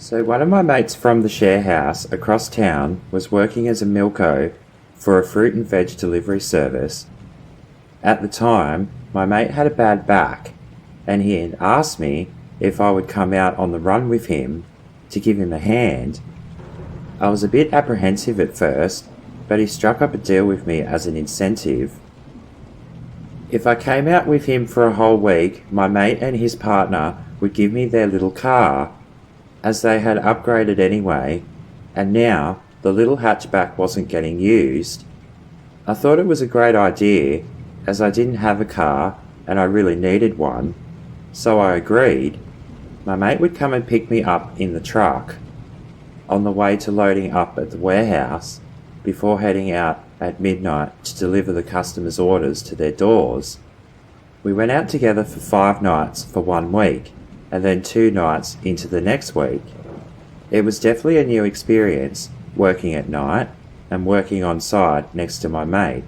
So one of my mates from the share house across town was working as a milko for a fruit and veg delivery service. At the time, my mate had a bad back, and he had asked me if I would come out on the run with him to give him a hand. I was a bit apprehensive at first, but he struck up a deal with me as an incentive. If I came out with him for a whole week, my mate and his partner would give me their little car, as they had upgraded anyway, and now the little hatchback wasn't getting used. I thought it was a great idea, as I didn't have a car and I really needed one, so I agreed. My mate would come and pick me up in the truck on the way to loading up at the warehouse before heading out at midnight to deliver the customers' orders to their doors. We went out together for 5 nights for 1 week, and then 2 nights into the next week. It was definitely a new experience working at night and working on site next to my mate,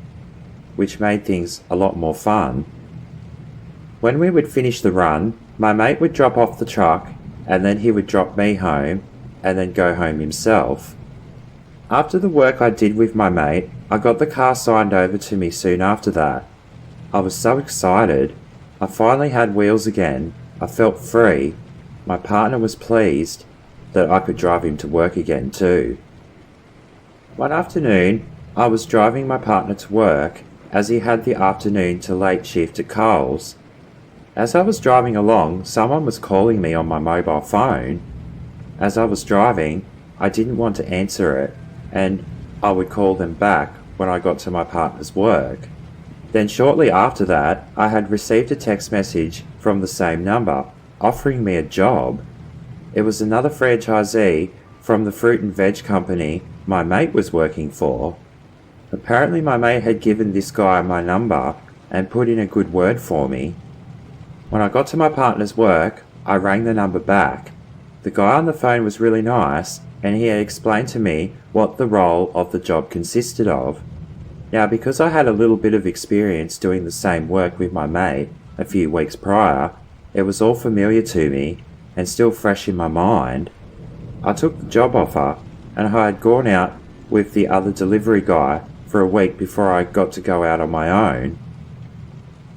which made things a lot more fun. When we would finish the run, my mate would drop off the truck and then he would drop me home and then go home himself. After the work I did with my mate, I got the car signed over to me soon after that. I was so excited. I finally had wheels again. I felt free. My partner was pleased that I could drive him to work again too. One afternoon, I was driving my partner to work as he had the afternoon to late shift at Coles. As I was driving along, someone was calling me on my mobile phone. As I was driving, I didn't want to answer it, and I would call them back when I got to my partner's work. Then shortly after that, I had received a text message from the same number, offering me a job. It was another franchisee from the fruit and veg company my mate was working for. Apparently my mate had given this guy my number and put in a good word for me. When I got to my partner's work, I rang the number back. The guy on the phone was really nice, and he had explained to me what the role of the job consisted of. Now, because I had a little bit of experience doing the same work with my mate a few weeks prior, it was all familiar to me and still fresh in my mind. I took the job offer, and I had gone out with the other delivery guy for a week before I got to go out on my own.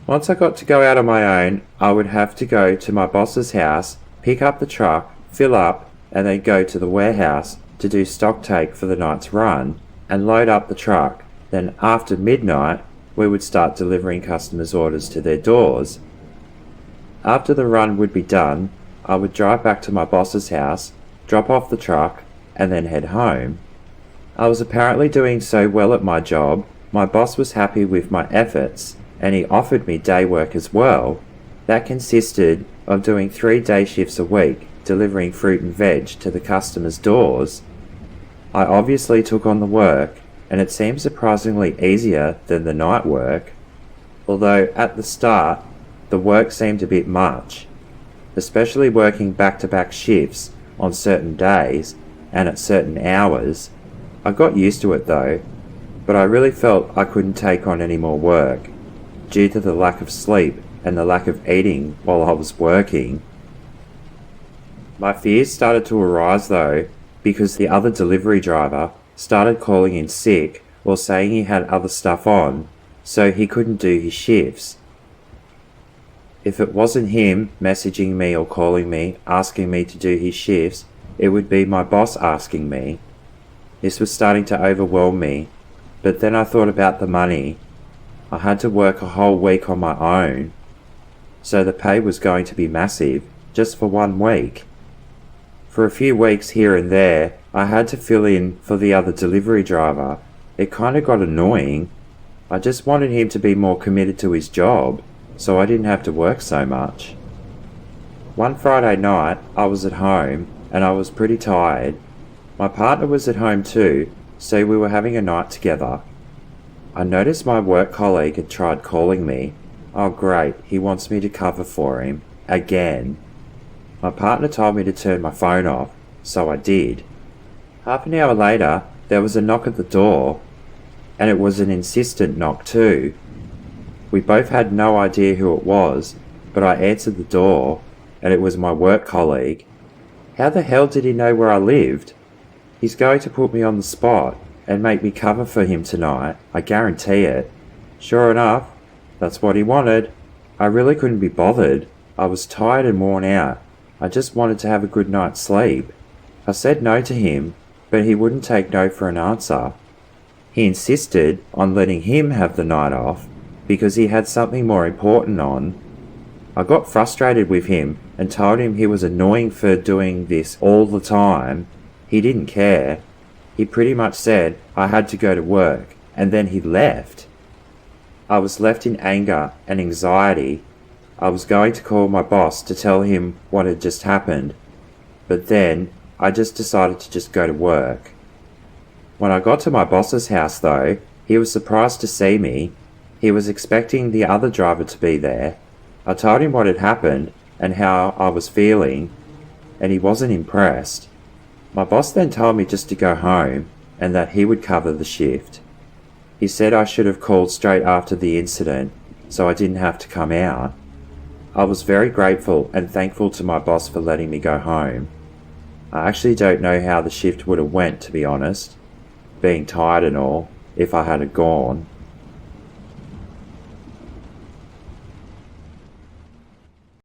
Once I got to go out on my own, I would have to go to my boss's house, pick up the truck, fill up, and then go to the warehouse to do stock take for the night's run and load up the truck. Then after midnight, we would start delivering customers' orders to their doors. After the run would be done, I would drive back to my boss's house, drop off the truck, and then head home. I was apparently doing so well at my job, my boss was happy with my efforts, and he offered me day work as well. That consisted of doing 3 day shifts a week, delivering fruit and veg to the customers' doors. I obviously took on the work, and it seemed surprisingly easier than the night work, although at the start the work seemed a bit much, especially working back-to-back shifts on certain days and at certain hours. I got used to it though, but I really felt I couldn't take on any more work due to the lack of sleep and the lack of eating while I was working. My fears started to arise though, because the other delivery driver started calling in sick or saying he had other stuff on, so he couldn't do his shifts. If it wasn't him messaging me or calling me, asking me to do his shifts, it would be my boss asking me. This was starting to overwhelm me, but then I thought about the money. I had to work a whole week on my own, so the pay was going to be massive, just for 1 week. For a few weeks here and there, I had to fill in for the other delivery driver. It kind of got annoying. I just wanted him to be more committed to his job, so I didn't have to work so much. One Friday night, I was at home, and I was pretty tired. My partner was at home too, so we were having a night together. I noticed my work colleague had tried calling me. Oh great, he wants me to cover for him. Again. My partner told me to turn my phone off, so I did. Half an hour later, there was a knock at the door, and it was an insistent knock too. We both had no idea who it was, but I answered the door, and it was my work colleague. How the hell did he know where I lived? He's going to put me on the spot and make me cover for him tonight, I guarantee it. Sure enough, that's what he wanted. I really couldn't be bothered. I was tired and worn out. I just wanted to have a good night's sleep. I said no to him, but he wouldn't take no for an answer. He insisted on letting him have the night off because he had something more important on. I got frustrated with him and told him he was annoying for doing this all the time. He didn't care. He pretty much said I had to go to work, and then he left. I was left in anger and anxiety. I was going to call my boss to tell him what had just happened, but then I just decided to just go to work. When I got to my boss's house though, he was surprised to see me. He was expecting the other driver to be there. I told him what had happened and how I was feeling, and he wasn't impressed. My boss then told me just to go home and that he would cover the shift. He said I should have called straight after the incident so I didn't have to come out. I was very grateful and thankful to my boss for letting me go home. I actually don't know how the shift would have went, to be honest, being tired and all, if I had gone.